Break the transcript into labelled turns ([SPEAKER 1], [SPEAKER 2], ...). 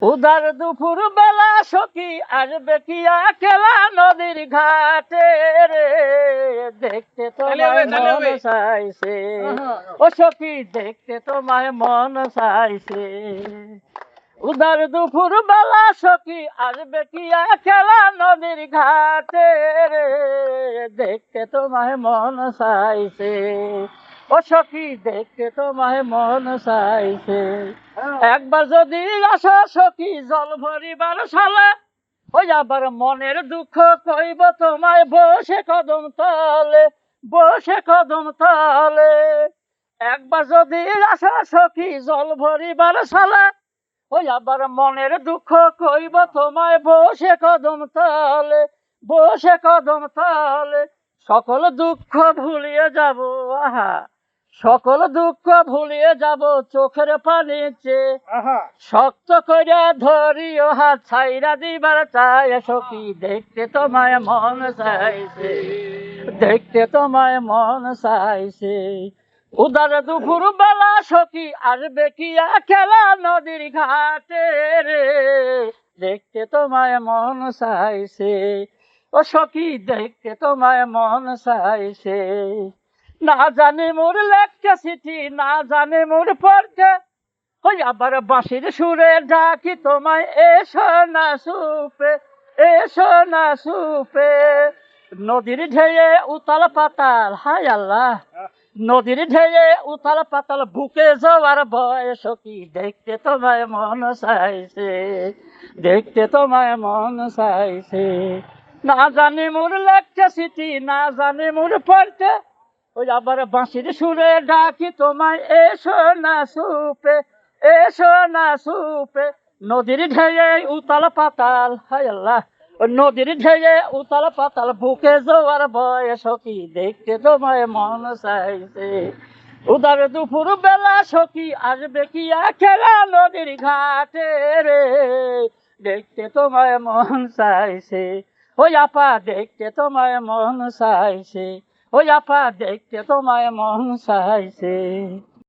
[SPEAKER 1] উদার দুপুর বেলা সখী আসবে কি খেলা নদীর ঘাটে রে, দেখতে তোমায় মন চাইছে ও সখী, দেখতে তোমায় মন চাইছে। উদার দুপুর বেলা সখী আসবে কি খেলা নদীর ঘাটে রে, দেখতে তোমায় মন চাইছে ও সখী, দেখতে তোমায় মন চাইছে। একবার যদি আসো সখী জল ভরিবার সালে, ওই আবার মনের দুঃখ কইব তোমায় বসে কদম তলে, বসে কদম তলে। একবার যদি আসো সখী জল ভরিবার সালে, ওই আবার মনের দুঃখ কইব তোমায় বসে কদম তলে, বসে কদম তলে। সকল দুঃখ ভুলিয়ে যাব, আহা সকল দুঃখ ভুলিয়ে যাব চোখের পানিতে, শক্ত করে ধরিও হাত ছাইরা দিবার চাই সখী, দেখতে তোমায় মন চাইছে, দেখতে তোমায় মন চাইছে। উদার দুপুর বেলা সখী আসবে কি খেলা নদীর ঘাটে রে, দেখতে তোমায় মন চাইছে ও সখী, দেখতে তোমায় মন চাইছে। না জানে মোর লেখা চিঠি, না জানে মোর পড়তে, ওই আবার বাঁশির সুরে ডাকি তোমায় এসো না সুপে, এসো না সুপে। নদীর ঢেয়ে উতাল পাতাল, হায় আল্লাহ, নদীর ঢেয়ে উতাল পাতাল বুকে যাওয়ার বয়স কি, দেখতে তোমায় মন চাইছে, দেখতে তোমায় মন চাইছে। না জানি মোর লেখা চিঠি, না জানি মোর পড়তে, ওই আবার বাঁশির সুরে ডাকি তোমায় এসো না সুপে, এসো না সুপে। নদীর ঢেয়ে উতাল পাতাল, হায় আল্লাহ, নদীর ঢেয়ে উতাল পাতাল বুকে যাওয়ার বয়স কি, দেখতে তোমায় মন চাইছে। উদার দুপুর বেলা সখী আসবে কি খেলা নদীর ঘাটে রে, দেখতে তোমায় মন চাইছে। ওই আপা দেখতে তোমায় মন চাইছে, ওই আপা দেখতে তোমায় মন চাইছে।